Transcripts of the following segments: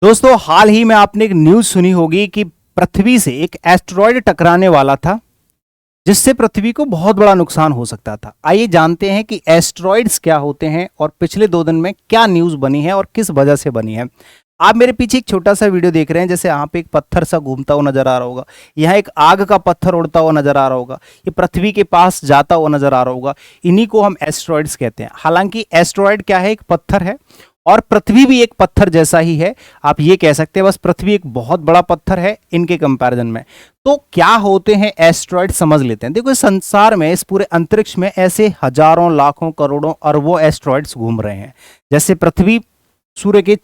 दोस्तों हाल ही में आपने एक न्यूज सुनी होगी कि पृथ्वी से एक एस्टेरॉयड टकराने वाला था जिससे पृथ्वी को बहुत बड़ा नुकसान हो सकता था। आइए जानते हैं कि एस्टेरॉयड्स क्या होते हैं और पिछले 2 दिन में क्या न्यूज बनी है और किस वजह से बनी है। आप मेरे पीछे एक छोटा सा वीडियो देख रहे हैं, जैसे यहाँ पे एक पत्थर सा घूमता हुआ नजर आ रहा होगा, यहाँ एक आग का पत्थर उड़ता हुआ नजर आ रहा होगा, ये पृथ्वी के पास जाता हुआ नजर आ रहा होगा। इन्हीं को हम एस्टेरॉयड्स कहते हैं। हालांकि एस्टेरॉयड क्या है, एक पत्थर है और पृथ्वी भी एक पत्थर जैसा ही है। आप ये कह सकते हैं, बस पृथ्वी एक बहुत बड़ा पत्थर है इनके कंपैरिजन में। तो क्या होते हैं एस्टेरॉयड, समझ लेते हैं। देखो, इस संसार में, इस पूरे अंतरिक्ष में ऐसे हजारों लाखों करोड़ों अरबों एस्टेरॉयड्स घूम रहे हैं। जैसे पृथ्वी सूर्य के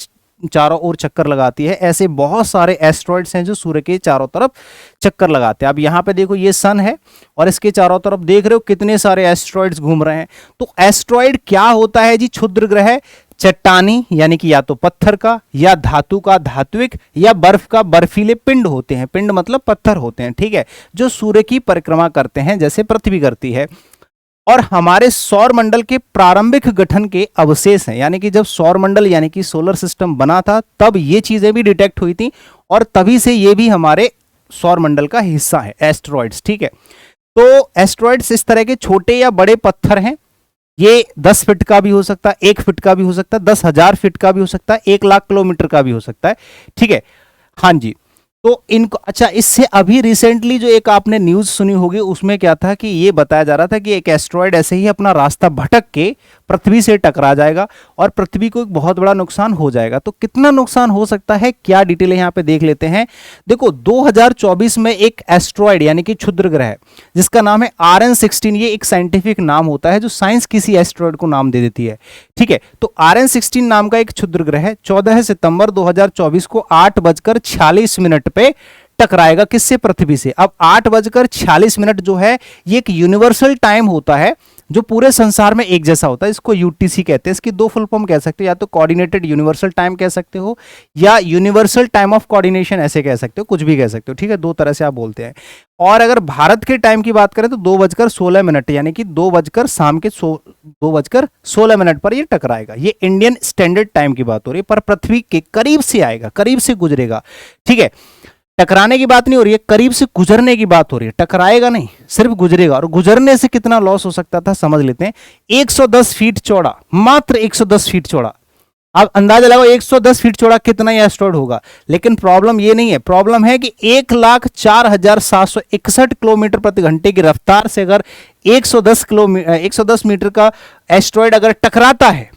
चारों ओर चक्कर लगाती है, ऐसे बहुत सारे एस्टेरॉयड्स हैं जो सूर्य के चारों तरफ चक्कर लगाते हैं। अब यहाँ पे देखो, ये सन है और इसके चारों तरफ देख रहे हो कितने सारे एस्टेरॉयड्स घूम रहे हैं। तो एस्टेरॉयड क्या होता है जी? क्षुद्र ग्रह, चट्टानी यानी कि या तो पत्थर का, या धातु का धात्विक, या बर्फ का बर्फीले पिंड होते हैं। पिंड मतलब पत्थर होते हैं, ठीक है, जो सूर्य की परिक्रमा करते हैं जैसे पृथ्वी करती है। और हमारे सौर मंडल के प्रारंभिक गठन के अवशेष हैं, यानी कि जब सौर मंडल यानी कि सोलर सिस्टम बना था तब ये चीजें भी डिटेक्ट हुई थी और तभी से ये भी हमारे सौर मंडल का हिस्सा है, एस्टेरॉयड्स, ठीक है। तो एस्टेरॉयड्स इस तरह के छोटे या बड़े पत्थर हैं। ये 10 फीट का भी हो सकता है, 1 फीट का भी हो सकता है, 10,000 फीट का भी हो सकता है, 1,00,000 किलोमीटर का भी हो सकता है, ठीक है। हाँ जी। तो इनको, अच्छा, इससे अभी रिसेंटली जो एक आपने न्यूज सुनी होगी उसमें क्या था कि ये बताया जा रहा था कि एक एस्टेरॉयड ऐसे ही अपना रास्ता भटक के पृथ्वी से टकरा जाएगा और पृथ्वी को एक बहुत बड़ा नुकसान हो जाएगा। तो कितना नुकसान हो सकता है, क्या डिटेल है यहाँ पे देख लेते हैं। देखो, 2024 में एक एस्टेरॉयड यानी कि क्षुद्र ग्रह जिसका नाम है RN16, ये एक साइंटिफिक नाम होता है जो साइंस किसी एस्टेरॉयड को नाम दे देती है, ठीक है। तो RN16 नाम का एक क्षुद्र ग्रह 14 सितंबर 2024 को 8:46 पे टकराएगा। किससे? पृथ्वी से। अब 8:46 जो है ये एक यूनिवर्सल टाइम होता है जो पूरे संसार में एक जैसा होता है। इसको यूटीसी कहते हैं। इसकी 2 फुल फॉर्म कह सकते हो, या तो कोऑर्डिनेटेड यूनिवर्सल टाइम कह सकते हो या यूनिवर्सल टाइम ऑफ कोऑर्डिनेशन ऐसे कह सकते हो, कुछ भी कह सकते हो, ठीक है। 2 तरह से आप बोलते हैं। और अगर भारत के टाइम की बात करें तो 2:16 यानी कि 2:16 पर ये टकराएगा। ये इंडियन स्टैंडर्ड टाइम की बात हो रही है, पर पृथ्वी के करीब से आएगा, करीब से गुजरेगा, ठीक है। टकराने की बात नहीं हो रही है, करीब से गुजरने की बात हो रही है। टकराएगा नहीं, सिर्फ गुजरेगा। और गुजरने से कितना लॉस हो सकता था समझ लेते हैं। 110 फीट चौड़ा, मात्र 110 फीट चौड़ा। आप अंदाजा लगाओ 110 फीट चौड़ा कितना यह एस्टेरॉयड होगा। लेकिन प्रॉब्लम ये नहीं है, प्रॉब्लम है कि 1,04,761 किलोमीटर प्रति घंटे की रफ्तार से अगर 110 मीटर का एस्टेरॉयड अगर टकराता है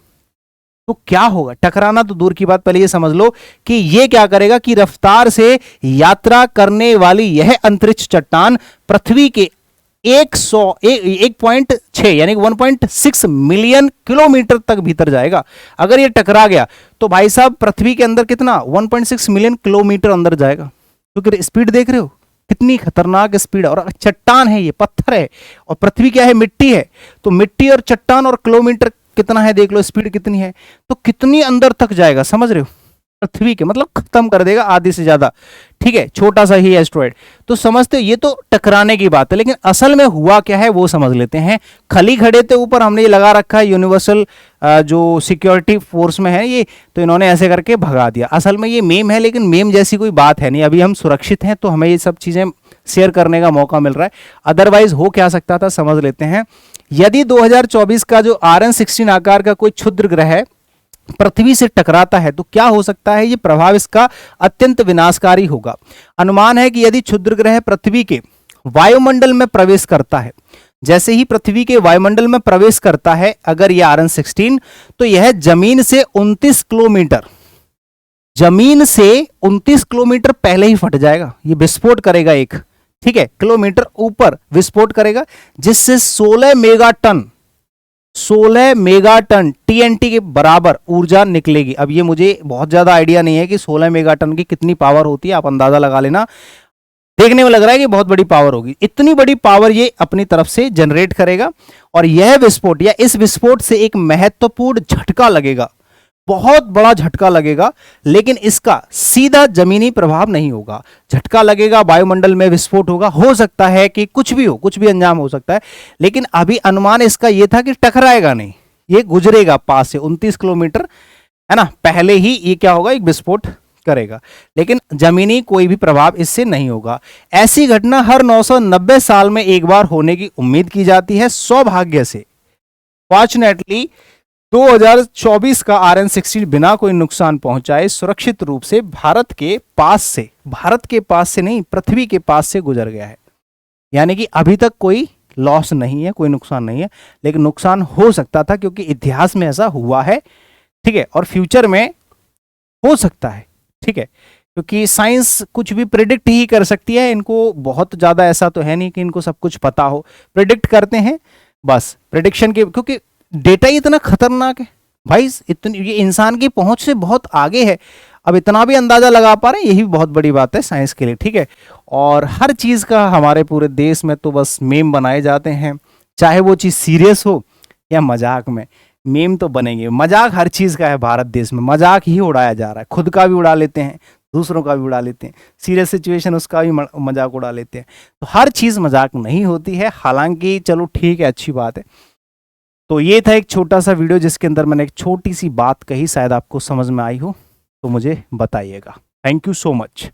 तो क्या होगा। टकराना तो दूर की बात, पहले ये समझ लो कि ये क्या करेगा कि रफ्तार से यात्रा करने वाली यह अंतरिक्ष चट्टान पृथ्वी के 1.6 यानी 1.6 मिलियन किलोमीटर तक भीतर जाएगा। अगर ये टकरा गया तो भाई साहब पृथ्वी के अंदर कितना 1.6 मिलियन किलोमीटर अंदर जाएगा। क्योंकि स्पीड देख रहे हो कितनी खतरनाक स्पीड है। और चट्टान है, ये पत्थर है, और पृथ्वी क्या है, मिट्टी है। तो मिट्टी और चट्टान और किलोमीटर कितना है देख लो, स्पीड कितनी है। तो कितनी अंदर तक जाएगा समझ रहे हो, पृथ्वी के, मतलब खत्म कर देगा आधे से ज्यादा, ठीक है। छोटा सा ही एस्टेरॉयड। तो समझते, ये तो टकराने की बात है, लेकिन असल में हुआ क्या है वो समझ लेते हैं। खली खड़े थे ऊपर, हमने ये लगा रखा है यूनिवर्सल जो सिक्योरिटी फोर्स में है ये, तो इन्होंने ऐसे करके भगा दिया। असल में ये मेम है, लेकिन मेम जैसी कोई बात है नहीं। अभी हम सुरक्षित हैं तो हमें ये सब चीजें शेयर करने का मौका मिल रहा है। अदरवाइज हो क्या सकता था समझ लेते हैं। यदि 2024 का जो RN16 आकार का कोई क्षुद्र ग्रह है पृथ्वी से टकराता है तो क्या हो सकता है, ये प्रभाव इसका अत्यंत विनाशकारी होगा। अनुमान है कि यदि क्षुद्र ग्रह पृथ्वी के वायुमंडल में प्रवेश करता है, जैसे ही पृथ्वी के वायुमंडल में प्रवेश करता है अगर ये RN16, तो यह जमीन से 29 किलोमीटर पहले ही फट जाएगा। ये विस्फोट करेगा एक, ठीक है, किलोमीटर ऊपर विस्फोट करेगा, जिससे 16 मेगाटन TNT के बराबर ऊर्जा निकलेगी। अब ये मुझे बहुत ज्यादा आइडिया नहीं है कि 16 मेगाटन की कितनी पावर होती है, आप अंदाजा लगा लेना। देखने में लग रहा है कि बहुत बड़ी पावर होगी। इतनी बड़ी पावर ये अपनी तरफ से जनरेट करेगा और यह विस्फोट या इस विस्फोट से एक महत्वपूर्ण झटका लगेगा, बहुत बड़ा झटका लगेगा, लेकिन इसका सीधा जमीनी प्रभाव नहीं होगा। झटका लगेगा, वायुमंडल में विस्फोट होगा, हो सकता है कि कुछ भी हो, कुछ भी अंजाम हो सकता है, लेकिन अभी अनुमान इसका यह था कि टकराएगा नहीं, ये गुजरेगा पास से 29 किलोमीटर, है ना, पहले ही ये क्या होगा, एक विस्फोट करेगा, लेकिन जमीनी कोई भी प्रभाव इससे नहीं होगा। ऐसी घटना हर 990 साल में एक बार होने की उम्मीद की जाती है। सौभाग्य से फॉर्चुनेटली 2024 का RN-60 बिना कोई नुकसान पहुंचाए सुरक्षित रूप से भारत के पास से नहीं, पृथ्वी के पास से गुजर गया है। यानी कि अभी तक कोई लॉस नहीं है, कोई नुकसान नहीं है, लेकिन नुकसान हो सकता था क्योंकि इतिहास में ऐसा हुआ है, ठीक है, और फ्यूचर में हो सकता है, ठीक है, क्योंकि साइंस कुछ भी प्रिडिक्ट ही कर सकती है। इनको बहुत ज़्यादा ऐसा तो है नहीं कि इनको सब कुछ पता हो, प्रिडिक्ट करते हैं बस। प्रिडिक्शन के क्योंकि डेटा ही इतना खतरनाक है भाई, इतनी ये इंसान की पहुंच से बहुत आगे है। अब इतना भी अंदाजा लगा पा रहे हैं, यही बहुत बड़ी बात है साइंस के लिए, ठीक है। और हर चीज़ का हमारे पूरे देश में तो बस मेम बनाए जाते हैं, चाहे वो चीज़ सीरियस हो या मजाक में, मेम तो बनेंगे। मजाक हर चीज़ का है भारत देश में, मजाक ही उड़ाया जा रहा है, खुद का भी उड़ा लेते हैं, दूसरों का भी उड़ा लेते हैं, सीरियस सिचुएशन उसका भी मजाक उड़ा लेते हैं। तो हर चीज़ मजाक नहीं होती है, हालांकि चलो ठीक है, अच्छी बात है। तो ये था एक छोटा सा वीडियो जिसके अंदर मैंने एक छोटी सी बात कही, शायद आपको समझ में आई हो तो मुझे बताइएगा। Thank you so much.